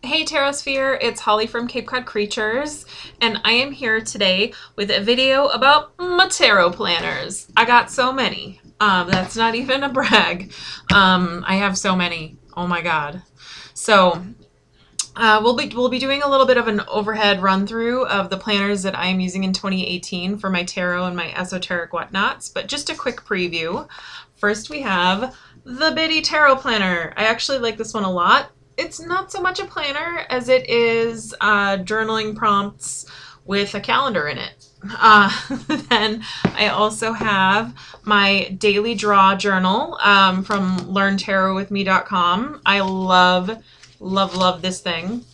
Hey Tarosphere, it's Holly from Cape Cod Creatures, and I am here today with a video about my tarot planners. I got so many. That's not even a brag. I have so many. Oh my god. So we'll be doing a little bit of an overhead run through of the planners that I am using in 2018 for my tarot and my esoteric whatnots, but just a quick preview. First we have the Bitty Tarot Planner. I actually like this one a lot. It's not so much a planner as it is journaling prompts with a calendar in it. Then I also have my daily draw journal from learntarotwithme.com. I love this thing.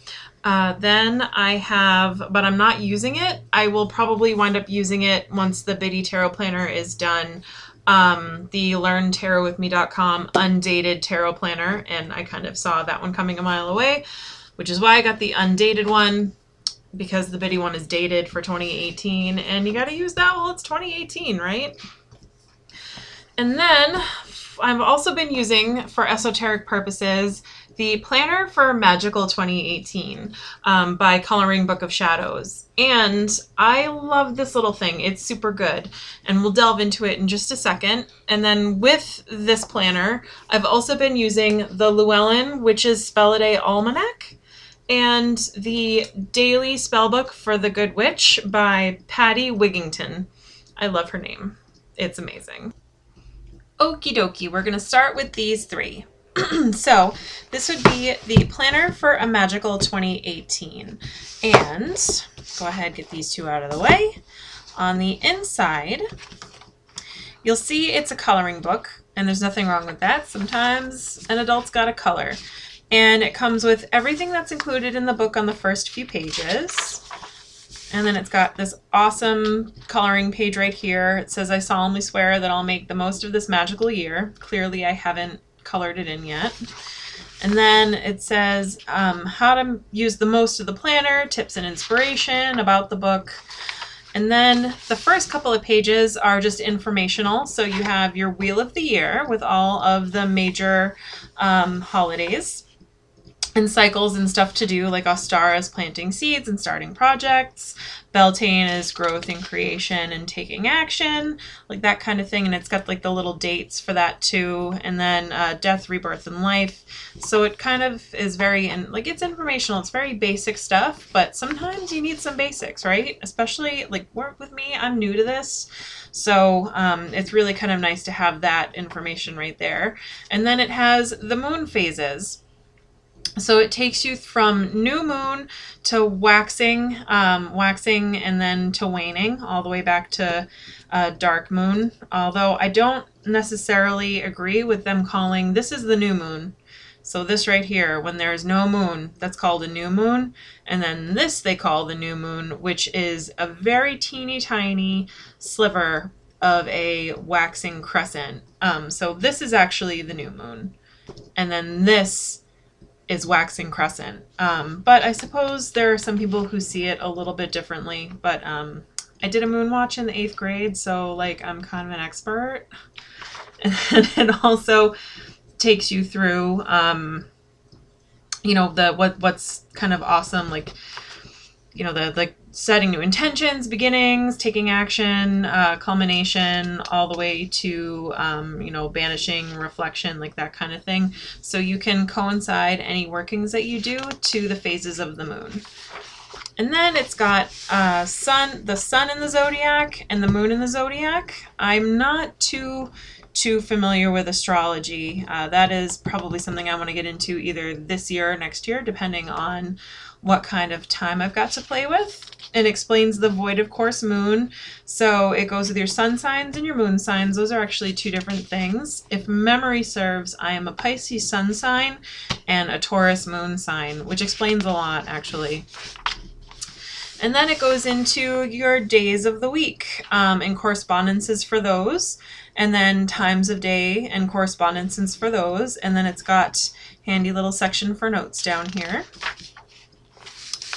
Then I have, but I'm not using it. I will probably wind up using it once the Bitty Tarot Planner is done. The learntarotwithme.com undated tarot planner, and I kind of saw that one coming a mile away, which is why I got the undated one, because the Bitty one is dated for 2018, and you got to use that while it's 2018, right? And then I've also been using, for esoteric purposes, the Planner for Magical 2018 by Coloring Book of Shadows. And I love this little thing. It's super good. And we'll delve into it in just a second. And then with this planner, I've also been using the Llewellyn, which is A Day Almanac, and the Daily Spellbook for the Good Witch by Patty Wigington. I love her name. It's amazing. Okie dokie, we're going to start with these three. So this would be the Planner for a Magical 2018, and go ahead, get these two out of the way. On the inside, you'll see it's a coloring book, and there's nothing wrong with that. Sometimes an adult's got to color, and it comes with everything that's included in the book on the first few pages. And then it's got this awesome coloring page right here. It says, "I solemnly swear that I'll make the most of this magical year." Clearly I haven't colored it in yet. And then it says how to use the most of the planner, tips and inspiration about the book. And then the first couple of pages are just informational. So you have your Wheel of the Year with all of the major holidays and cycles and stuff to do, like Ostara is planting seeds and starting projects, Beltane is growth and creation and taking action, like that kind of thing. And it's got like the little dates for that too. And then death, rebirth, and life. So it kind of is very, like, it's informational. It's very basic stuff, but sometimes you need some basics, right? Especially, like, work with me, I'm new to this. So it's really kind of nice to have that information right there. And then it has the moon phases. So it takes you from new moon to waxing, and then to waning, all the way back to dark moon. Although I don't necessarily agree with them calling, this is the new moon. So this right here, when there's no moon, that's called a new moon. And then this they call the new moon, which is a very teeny tiny sliver of a waxing crescent. So this is actually the new moon. And then this is waxing crescent. But I suppose there are some people who see it a little bit differently. But I did a moon watch in the 8th grade, so like I'm kind of an expert. And it also takes you through, you know, what's kind of awesome, like, you know, the like setting new intentions, beginnings, taking action, culmination, all the way to, you know, banishing, reflection, like that kind of thing. So you can coincide any workings that you do to the phases of the moon. And then it's got the sun in the zodiac and the moon in the zodiac. I'm not too familiar with astrology. That is probably something I want to get into either this year or next year, depending on what kind of time I've got to play with. It explains the void of course moon. So it goes with your sun signs and your moon signs. Those are actually two different things. If memory serves, I am a Pisces sun sign and a Taurus moon sign, which explains a lot actually. And then it goes into your days of the week and correspondences for those, and then times of day and correspondences for those. And then it's got handy little section for notes down here.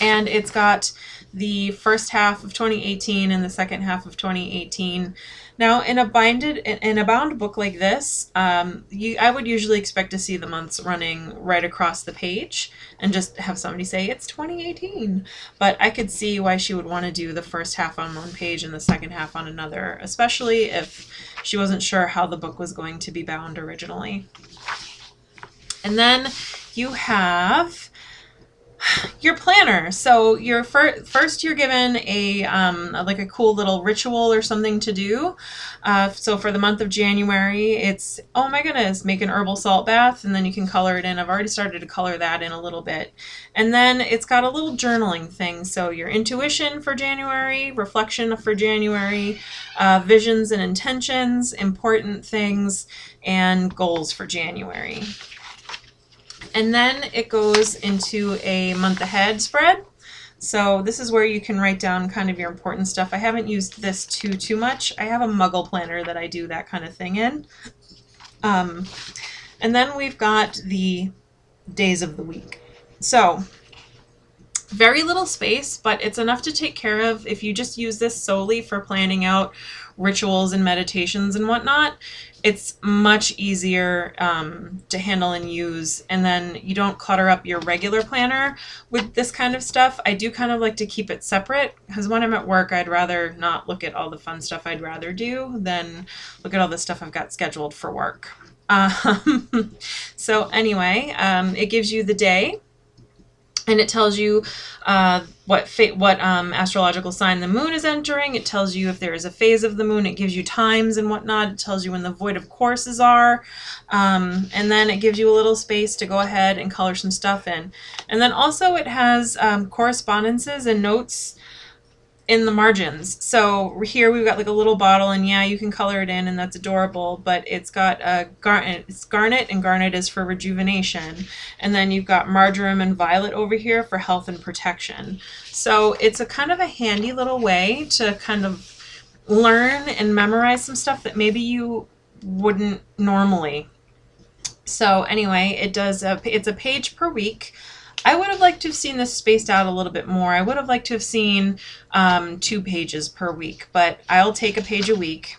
And it's got the first half of 2018 and the second half of 2018 Now, in a bound book like this, I would usually expect to see the months running right across the page and just have somebody say it's 2018. But I could see why she would want to do the first half on one page and the second half on another, especially if she wasn't sure how the book was going to be bound originally. And then you have your planner. So your first you're given a like a cool little ritual or something to do. So for the month of January, it's, oh my goodness, make an herbal salt bath, and then you can color it in. I've already started to color that in a little bit. And then it's got a little journaling thing. So your intuition for January, reflection for January, visions and intentions, important things, and goals for January. And then it goes into a month ahead spread. So this is where you can write down kind of your important stuff. I haven't used this too much. I have a Muggle planner that I do that kind of thing in. And then we've got the days of the week. So very little space, but it's enough to take care of if you just use this solely for planning out rituals and meditations and whatnot. It's much easier to handle and use, and then you don't clutter up your regular planner with this kind of stuff. I do kind of like to keep it separate, because when I'm at work, I'd rather not look at all the fun stuff I'd rather do than look at all the stuff I've got scheduled for work. So anyway, it gives you the day, and it tells you what astrological sign the moon is entering. It tells you if there is a phase of the moon. It gives you times and whatnot. It tells you when the void of courses are. And then it gives you a little space to go ahead and color some stuff in. And then also it has correspondences and notes in the margins. So here we've got like a little bottle, and yeah, you can color it in, and that's adorable, but it's got it's garnet, and garnet is for rejuvenation. And then you've got marjoram and violet over here for health and protection. So it's a kind of a handy little way to kind of learn and memorize some stuff that maybe you wouldn't normally. So anyway, it's a page per week. I would have liked to have seen this spaced out a little bit more. I would have liked to have seen 2 pages per week, but I'll take a page a week.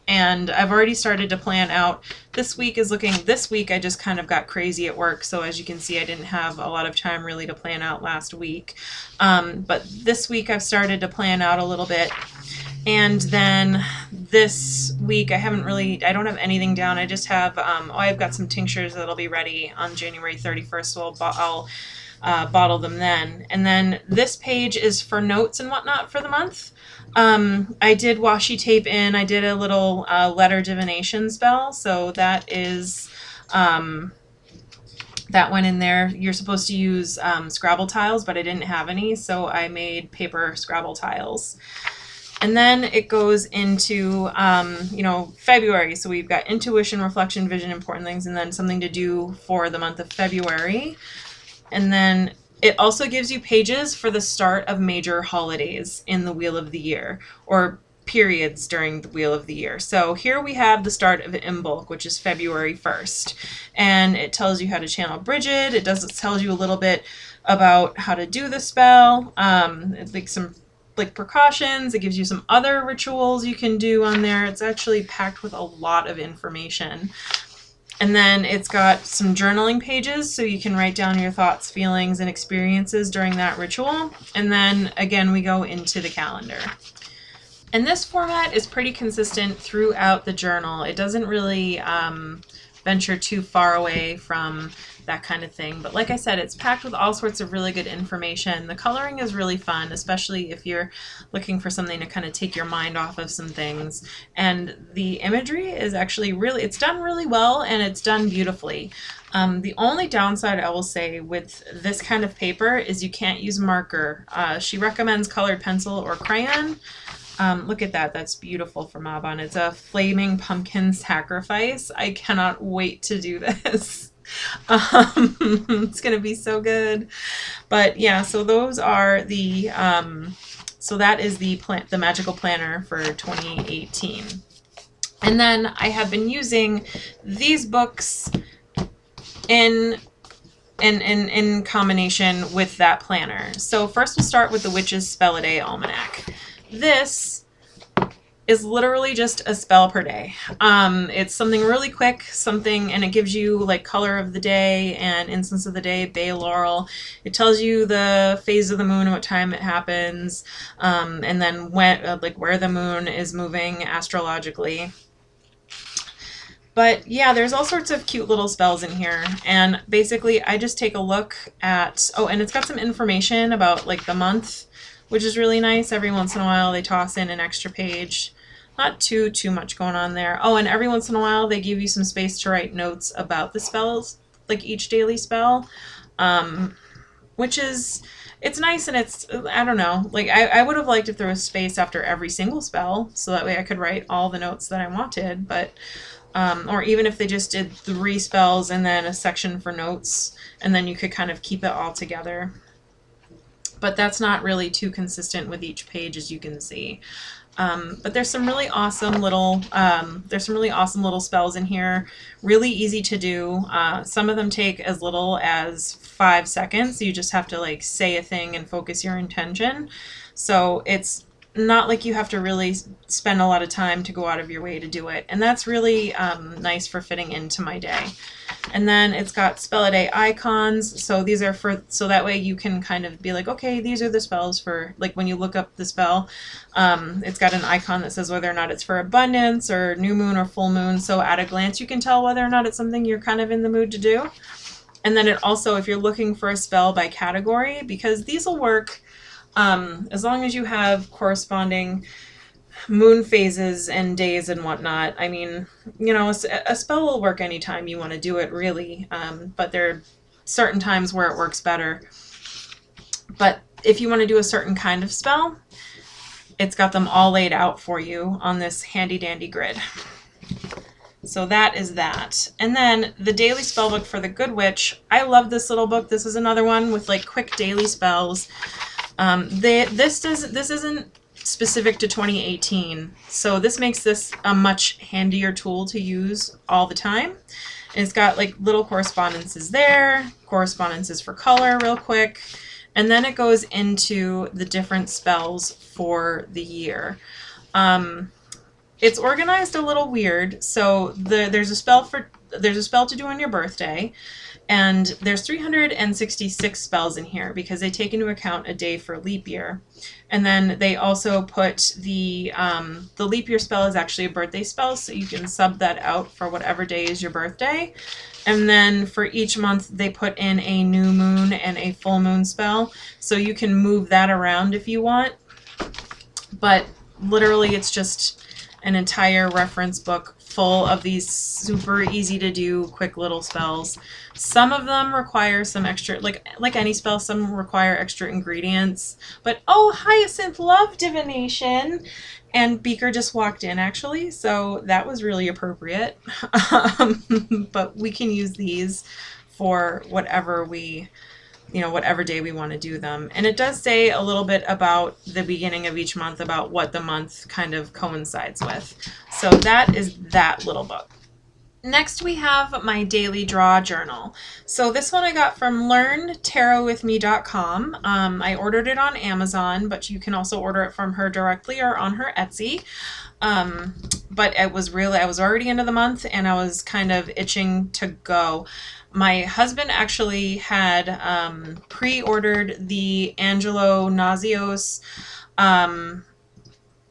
And I've already started to plan out. This week I just kind of got crazy at work, so as you can see, I didn't have a lot of time really to plan out last week. But this week I've started to plan out a little bit. And then this week I don't have anything down. I just have, I've got some tinctures that'll be ready on January 31st, so I'll bottle them then. And then this page is for notes and whatnot for the month. I did washi tape in. I did a little letter divination spell, so that is that went in there. You're supposed to use Scrabble tiles, but I didn't have any, so I made paper Scrabble tiles. And then it goes into, February. So we've got intuition, reflection, vision, important things, and then something to do for the month of February. And then it also gives you pages for the start of major holidays in the Wheel of the Year, or periods during the Wheel of the Year. So here we have the start of Imbolc, which is February 1st. And it tells you how to channel Bridget. It tells you a little bit about how to do the spell. It's like some precautions. It gives you some other rituals you can do on there. It's actually packed with a lot of information. And then it's got some journaling pages, so you can write down your thoughts, feelings, and experiences during that ritual. And then again, we go into the calendar. And this format is pretty consistent throughout the journal. It doesn't really venture too far away from that kind of thing. But like I said, it's packed with all sorts of really good information. The coloring is really fun, especially if you're looking for something to kind of take your mind off of some things. And the imagery is actually it's done really well, and it's done beautifully. The only downside I will say with this kind of paper is you can't use marker. She recommends colored pencil or crayon. Look at that. That's beautiful for Mabon. It's a flaming pumpkin sacrifice. I cannot wait to do this. It's going to be so good. But yeah, so those are the, so that is the magical planner for 2018. And then I have been using these books in combination with that planner. So first we'll start with the Witch's Spell A Day Almanac. This is literally just a spell per day. It's something really quick, and it gives you like color of the day and instance of the day, bay laurel. It tells you the phase of the moon and what time it happens, and then when, like where the moon is moving astrologically. But yeah, there's all sorts of cute little spells in here. And basically I just take a look at, oh, and it's got some information about like the month, which is really nice. Every once in a while they toss in an extra page. Not too much going on there. Oh, and every once in a while they give you some space to write notes about the spells, like each daily spell, which is, it's nice. And it's, I don't know, like I would have liked if there was space after every single spell, so that way I could write all the notes that I wanted. But or even if they just did 3 spells and then a section for notes, and then you could kind of keep it all together. But that's not really too consistent with each page, as you can see. But there's some really awesome little spells in here. Really easy to do. Some of them take as little as 5 seconds. You just have to like say a thing and focus your intention. So it's not like you have to really spend a lot of time to go out of your way to do it. And that's really nice for fitting into my day. And then it's got spell a day icons. So these are so that way you can kind of be like, okay, these are the spells for, like when you look up the spell, it's got an icon that says whether or not it's for abundance or new moon or full moon. So at a glance, you can tell whether or not it's something you're kind of in the mood to do. And then it also, if you're looking for a spell by category, because these will work as long as you have corresponding moon phases and days and whatnot. I mean, you know, a spell will work anytime you want to do it, really. But there are certain times where it works better. But if you want to do a certain kind of spell, it's got them all laid out for you on this handy dandy grid. So that is that. And then the daily spell book for the Good Witch. I love this little book. This is another one with like quick daily spells. This isn't specific to 2018, so this makes this a much handier tool to use all the time. And it's got like little correspondences there, correspondences for color real quick, and then it goes into the different spells for the year. It's organized a little weird. So there's a spell to do on your birthday. And there's 366 spells in here because they take into account a day for leap year. And then they also put the leap year spell is actually a birthday spell, so you can sub that out for whatever day is your birthday. And then for each month they put in a new moon and a full moon spell, so you can move that around if you want. But literally it's just an entire reference book full of these super easy to do quick little spells. Some of them require some extra, like any spell, some require extra ingredients. But oh, Hyacinth love divination, and Beaker just walked in actually, so that was really appropriate. But we can use these for whatever whatever day we want to do them. And it does say a little bit about the beginning of each month, about what the month kind of coincides with. So that is that little book. Next we have my daily draw journal. So this one I got from learntarotwithme.com. I ordered it on Amazon, but you can also order it from her directly or on her Etsy. But I was already into the month and I was kind of itching to go. My husband actually had pre-ordered the Angelo Nazios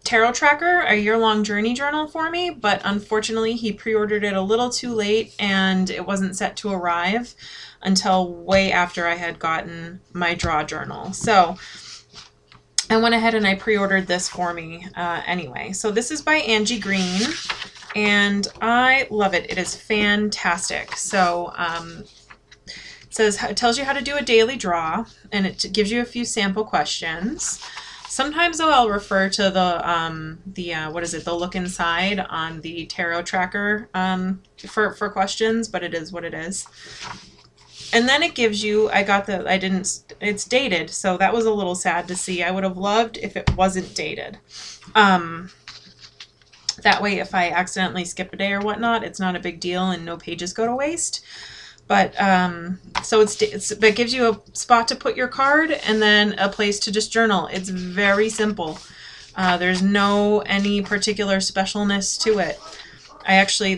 tarot tracker, a year-long journey journal for me, but unfortunately he pre-ordered it a little too late and it wasn't set to arrive until way after I had gotten my draw journal. So I went ahead and I pre-ordered this for me anyway. So this is by Angie Green, and I love it. It is fantastic. So it tells you how to do a daily draw, and it gives you a few sample questions. Sometimes though I'll refer to the look inside on the tarot tracker for questions, but it is what it is. And then it gives you, it's dated, so that was a little sad to see. I would have loved if it wasn't dated. That way if I accidentally skip a day or whatnot, it's not a big deal and no pages go to waste. But so it gives you a spot to put your card and then a place to just journal. It's very simple. There's any particular specialness to it.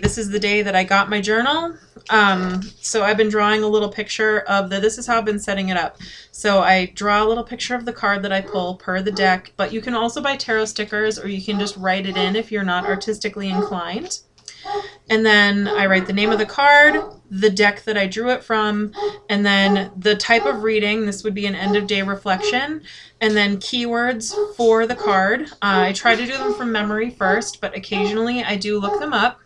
This is the day that I got my journal. So I've been drawing a little picture of this is how I've been setting it up. So I draw a little picture of the card that I pull per the deck, but you can also buy tarot stickers, or you can just write it in if you're not artistically inclined. And then I write the name of the card, the deck that I drew it from, and then the type of reading. This would be an end of day reflection, and then keywords for the card. I try to do them from memory first, but occasionally I do look them up.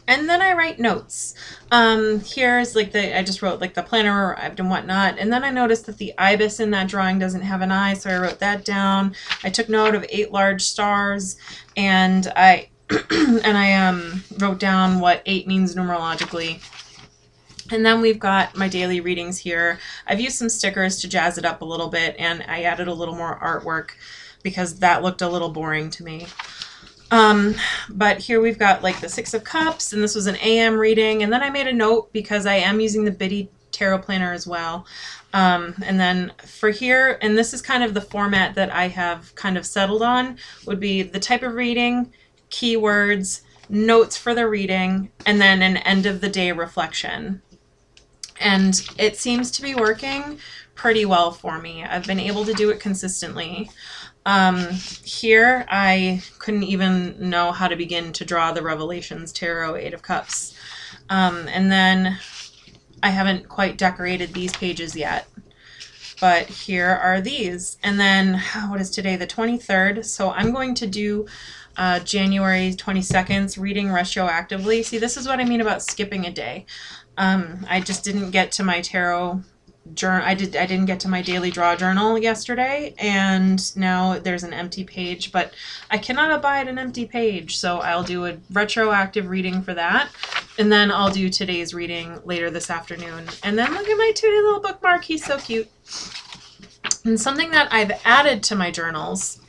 And then I write notes. Here's I just wrote the planner arrived and whatnot. And then I noticed that the ibis in that drawing doesn't have an eye, so I wrote that down. I took note of 8 large stars, and I wrote down what 8 means numerologically. And then we've got my daily readings here. I've used some stickers to jazz it up a little bit, and I added a little more artwork because that looked a little boring to me. But here we've got the 6 of Cups, and this was an AM reading. And then I made a note because I am using the Biddy Tarot Planner as well. And then for here, and this is kind of the format that I have kind of settled on, would be the type of reading, keywords, notes for the reading, and then an end of the day reflection. And it seems to be working pretty well for me. I've been able to do it consistently. Here I couldn't even know how to begin to draw the Revelations Tarot 8 of Cups. And then I haven't quite decorated these pages yet. But here are these. And then, what is today? The 23rd. So I'm going to do January 22nd's reading retroactively. See, this is what I mean about skipping a day. I just didn't get to my tarot journal. I didn't get to my daily draw journal yesterday, and now there's an empty page, but I cannot abide an empty page, so I'll do a retroactive reading for that, and then I'll do today's reading later this afternoon. And then look at my tooty little bookmark. He's so cute. And something that I've added to my journals,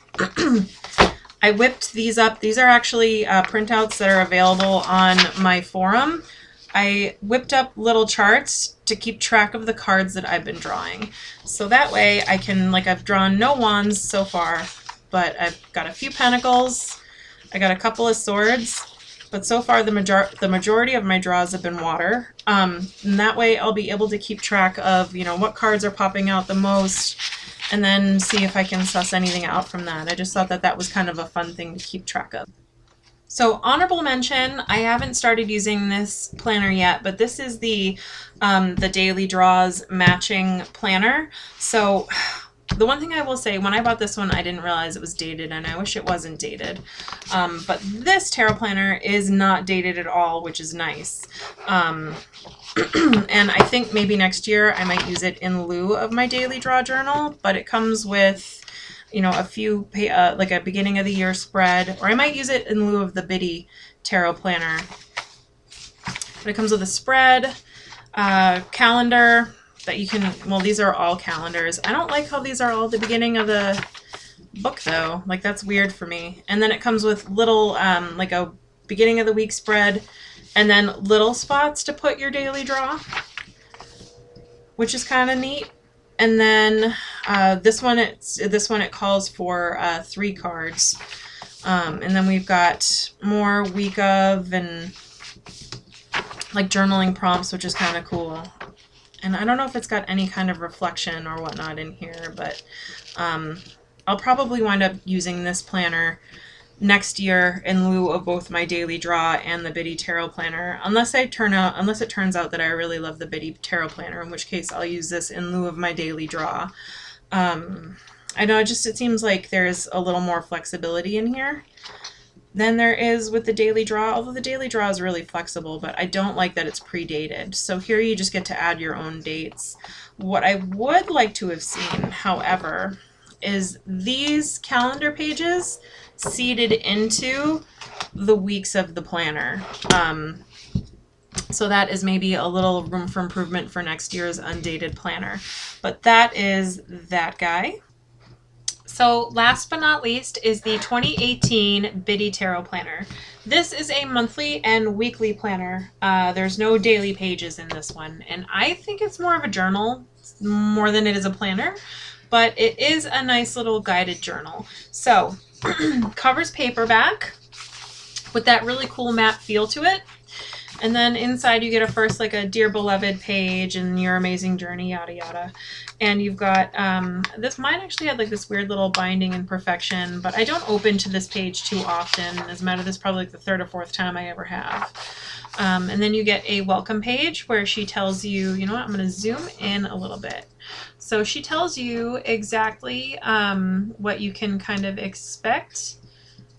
I whipped these up. These are actually printouts that are available on my forum. I whipped up little charts to keep track of the cards that I've been drawing. So that way I can, I've drawn no wands so far, but I've got a few pentacles, I got a couple of swords, but so far the majority of my draws have been water. And that way I'll be able to keep track of, what cards are popping out the most, and then see if I can suss anything out from that. I just thought that that was kind of a fun thing to keep track of. So honorable mention, I haven't started using this planner yet, but this is the Daily Draws matching planner. So the one thing I will say, when I bought this one, I didn't realize it was dated, and I wish it wasn't dated. But this tarot planner is not dated at all, which is nice. And I think maybe next year I might use it in lieu of my daily draw journal, but it comes with a few, like a beginning of the year spread, or I might use it in lieu of the Biddy Tarot Planner. But it comes with a spread, calendar that you can, well, these are all calendars. I don't like how these are all at the beginning of the book though. That's weird for me. And then it comes with little, like a beginning of the week spread, and then little spots to put your daily draw, which is kind of neat. And then this one it calls for 3 cards, and then we've got more week of and journaling prompts, which is kind of cool. And I don't know if it's got any kind of reflection or whatnot in here, but I'll probably wind up using this planner next year in lieu of both my daily draw and the Biddy Tarot Planner, unless it turns out that I really love the Biddy Tarot Planner, in which case I'll use this in lieu of my daily draw. I know it seems like there's a little more flexibility in here than there is with the daily draw, although the daily draw is really flexible, but I don't like that it's pre-dated. So here you just get to add your own dates. What I would like to have seen, however, is these calendar pages seeded into the weeks of the planner. So that is maybe a little room for improvement for next year's undated planner. But that is that guy. So last but not least is the 2018 Biddy Tarot Planner. This is a monthly and weekly planner. There's no daily pages in this one, and I think it's more of a journal more than it is a planner. but it is a nice little guided journal. So covers paperback with that really cool matte feel to it. And then inside you get like a Dear Beloved page and Your Amazing Journey, yada yada. And you've got, this mine actually had like this weird little binding and perfection, but I don't open to this page too often. As a matter of this is probably like the 3rd or 4th time I ever have. And then you get a welcome page where she tells you, you know what, I'm going to zoom in a little bit. So she tells you exactly what you can kind of expect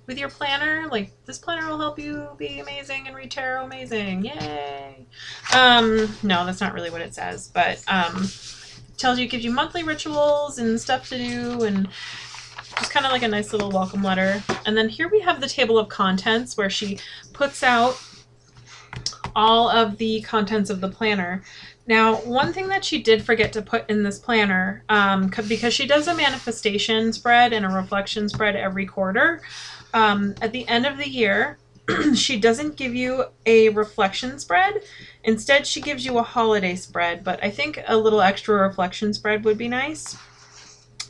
with your planner. Like, this planner will help you be amazing and read tarot amazing. Yay! No, that's not really what it says, but tells you, gives you monthly rituals and stuff to do, and just kind of like a nice little welcome letter. And then here we have the table of contents where she puts out all of the contents of the planner. Now, one thing that she did forget to put in this planner, because she does a manifestation spread and a reflection spread every quarter, at the end of the year, she doesn't give you a reflection spread. Instead, she gives you a holiday spread, but I think a little extra reflection spread would be nice.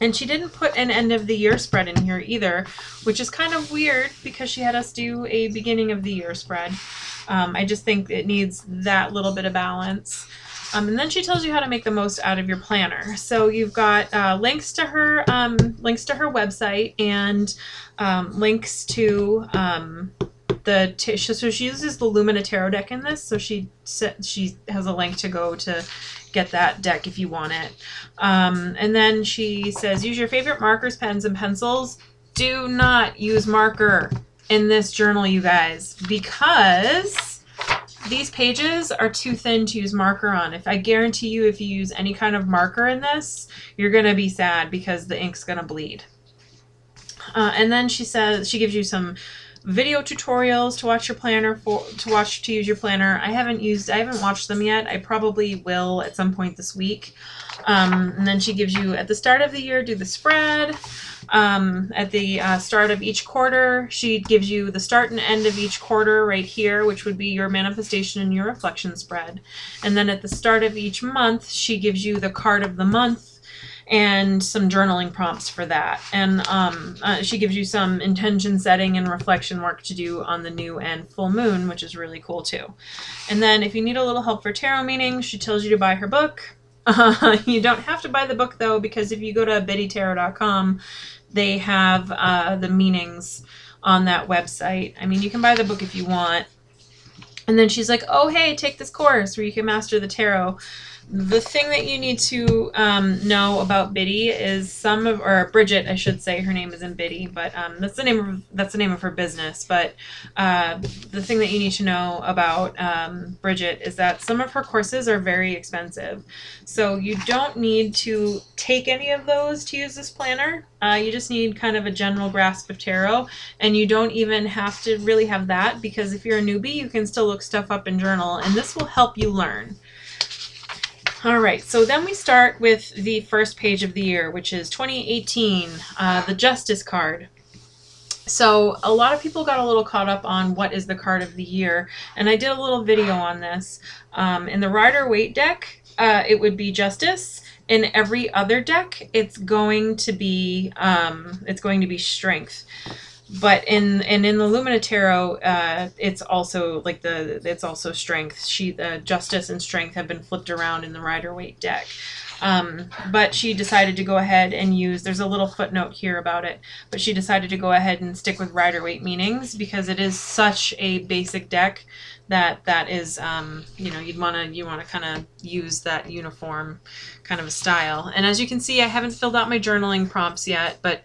And she didn't put an end of the year spread in here either, which is kind of weird because she had us do a beginning of the year spread. I just think it needs that little bit of balance. And then she tells you how to make the most out of your planner. So you've got links to her website and links to so she uses the Lumina Tarot deck in this. So she has a link to go to get that deck if you want it. And then she says, use your favorite markers, pens, and pencils. Do not use marker in this journal, you guys, because these pages are too thin to use marker on. I guarantee you, if you use any kind of marker in this, you're going to be sad because the ink's going to bleed. And then she says, she gives you some video tutorials to watch your planner to use your planner. I haven't watched them yet. I probably will at some point this week. And then she gives you, at the start of the year, do the spread. At the start of each quarter, she gives you the start and end of each quarter right here, which would be your manifestation and your reflection spread. And then at the start of each month, she gives you the card of the month and some journaling prompts for that. And she gives you some intention setting and reflection work to do on the new and full moon, which is really cool too. And then if you need a little help for tarot meanings, she tells you to buy her book. You don't have to buy the book though, because if you go to biddytarot.com, they have the meanings on that website. I mean, you can buy the book if you want. And then she's like, oh, hey, take this course where you can master the tarot. The thing that you need to know about Biddy is or Bridget, I should say. Her name isn't Biddy, but that's the name of her business. But the thing that you need to know about Bridget is that some of her courses are very expensive. So you don't need to take any of those to use this planner. You just need kind of a general grasp of tarot, and you don't even have to really have that, because if you're a newbie, you can still look stuff up and journal, and this will help you learn. All right, so then we start with the first page of the year, which is 2018, the Justice card. So a lot of people got a little caught up on what is the card of the year, and I did a little video on this. In the Rider-Waite deck, it would be Justice. In every other deck, it's going to be Strength. But in the Lumina Tarot, it's also like it's also Strength. Justice and Strength have been flipped around in the Rider-Waite deck. But she decided to go ahead and there's a little footnote here about it, but she decided to go ahead and stick with Rider-Waite meanings because it is such a basic deck that is, you know, you want to kind of use that uniform kind of a style. And as you can see, I haven't filled out my journaling prompts yet, but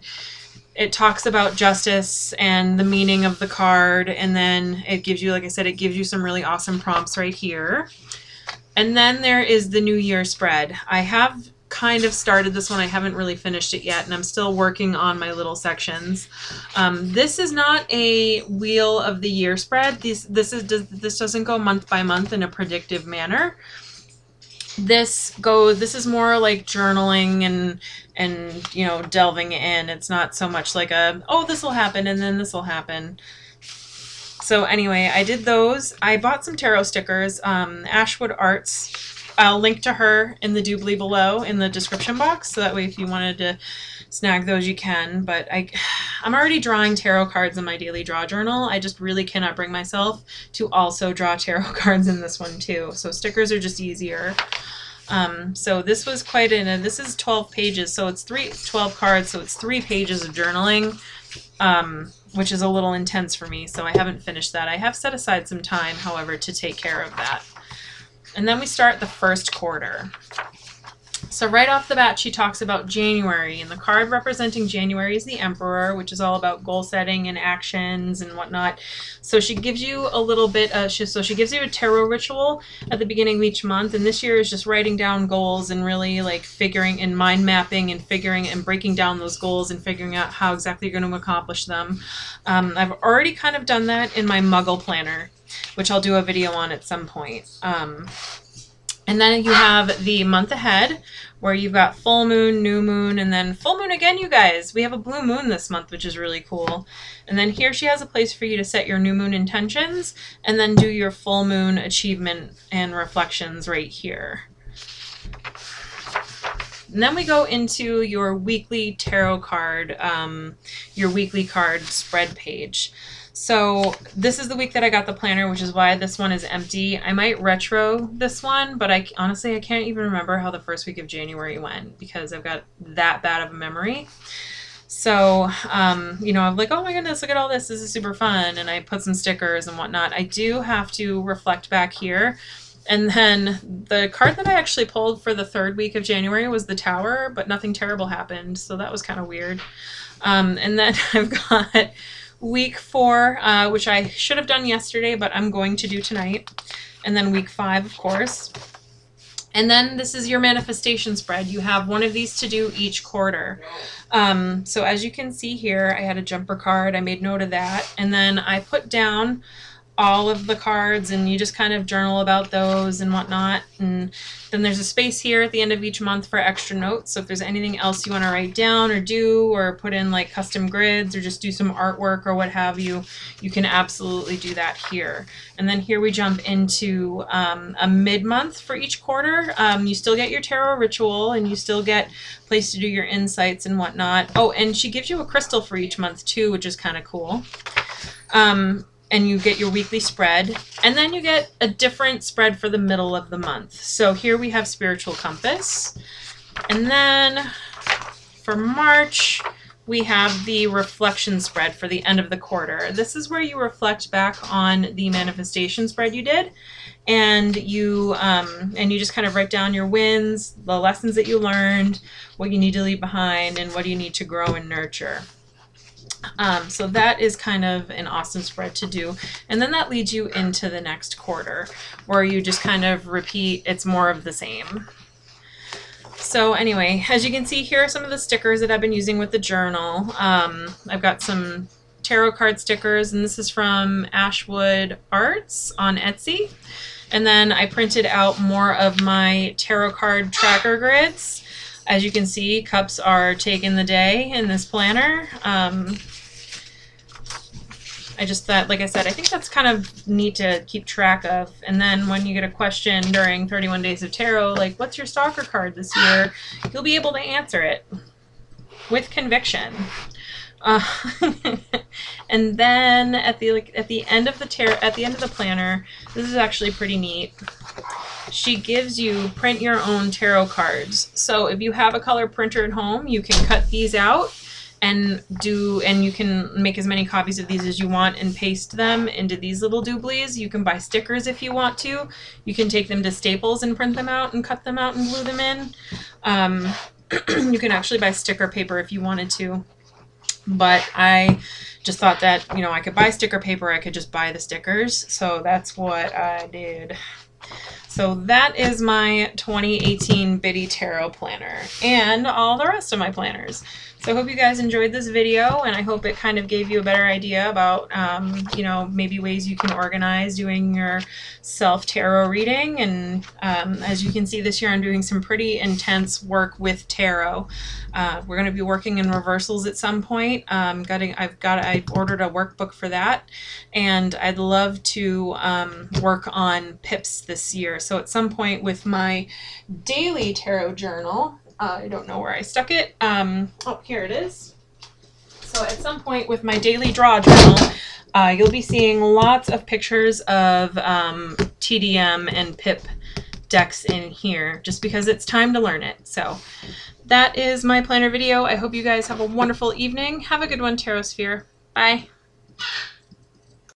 it talks about justice and the meaning of the card, and then it gives you, like I said, it gives you some really awesome prompts right here. And then there is the New Year spread. I have kind of started this one. I haven't really finished it yet, and I'm still working on my little sections. This is not a Wheel of the Year spread. This doesn't go month by month in a predictive manner. This is more like journaling and you know, delving in. It's not so much like oh, this will happen and then this will happen. So anyway, I did those. I bought some tarot stickers. Ashwood Arts I'll link to her in the doobly below in the description box, so that way if you wanted to snag those you can. But I'm already drawing tarot cards in my daily draw journal. I just really cannot bring myself to also draw tarot cards in this one too. So stickers are just easier. So this was quite this is 12 pages, so it's 12 cards, so it's 3 pages of journaling, which is a little intense for me, so I haven't finished that. I have set aside some time, however, to take care of that. And then we start the first quarter. So right off the bat, she talks about January, and the card representing January is the Emperor, which is all about goal setting and actions and whatnot. So she gives you a little bit, she gives you a tarot ritual at the beginning of each month, and this year is just writing down goals and really like figuring and mind mapping and figuring and breaking down those goals and figuring out how exactly you're going to accomplish them. I've already kind of done that in my Muggle planner, which I'll do a video on at some point. And then you have the month ahead, where you've got full moon, new moon, and then full moon again, you guys. We have a blue moon this month, which is really cool. And then here she has a place for you to set your new moon intentions, and then do your full moon achievement and reflections right here. And then we go into your weekly tarot card, your weekly card spread page. So this is the week that I got the planner, which is why this one is empty. I might retro this one, but honestly, I can't even remember how the first week of January went because I've got that bad of a memory. So, you know, I'm like, oh my goodness, look at all this. This is super fun. And I put some stickers and whatnot. I do have to reflect back here. And then the card that I actually pulled for the 3rd week of January was the Tower, but nothing terrible happened. So that was kind of weird. And then I've got week 4, which I should have done yesterday, but I'm going to do tonight. And then week 5, of course. And then this is your manifestation spread. You have one of these to do each quarter. So as you can see here, I had a jumper card. I made note of that. And then I put down all of the cards, and you just kind of journal about those and whatnot. And then there's a space here at the end of each month for extra notes. So if there's anything else you want to write down or do, or put in like custom grids or just do some artwork or what have you, you can absolutely do that here. And then here we jump into a mid-month for each quarter. You still get your tarot ritual, and you still get a place to do your insights and whatnot. Oh, and she gives you a crystal for each month too, which is kind of cool. And you get your weekly spread, and then you get a different spread for the middle of the month. So here we have Spiritual Compass, and then for March we have the reflection spread for the end of the quarter. This is where you reflect back on the manifestation spread you did, and you just kind of write down your wins, the lessons that you learned, what you need to leave behind, and what you need to grow and nurture. So that is kind of an awesome spread to do. And then that leads you into the next quarter, where you just kind of repeat, it's more of the same. So anyway, as you can see, here are some of the stickers that I've been using with the journal. I've got some tarot card stickers, and this is from Ashwood Arts on Etsy. And then I printed out more of my tarot card tracker grids. As you can see, cups are taking the day in this planner. I just thought, like I said, I think that's kind of neat to keep track of. And then when you get a question during 31 Days of Tarot, like, what's your stalker card this year? You'll be able to answer it with conviction. And then at the end of the planner, this is actually pretty neat. She gives you print your own tarot cards. So if you have a color printer at home, you can cut these out and you can make as many copies of these as you want and paste them into these little dooblies. You can buy stickers if you want to. You can take them to Staples and print them out and cut them out and glue them in. You can actually buy sticker paper if you wanted to. But I just thought that, you know, I could buy sticker paper, I could just buy the stickers. So that's what I did. So that is my 2018 Biddy Tarot Planner and all the rest of my planners. So I hope you guys enjoyed this video, and I hope it kind of gave you a better idea about, you know, maybe ways you can organize doing your self-tarot reading. And as you can see, this year I'm doing some pretty intense work with tarot. We're going to be working in reversals at some point. I've ordered a workbook for that, and I'd love to work on pips this year. So at some point with my daily tarot journal, I don't know where I stuck it. Oh, here it is. So at some point with my daily draw journal, you'll be seeing lots of pictures of TDM and Pip decks in here, just because it's time to learn it. So that is my planner video. I hope you guys have a wonderful evening. Have a good one, Tarot Sphere. Bye.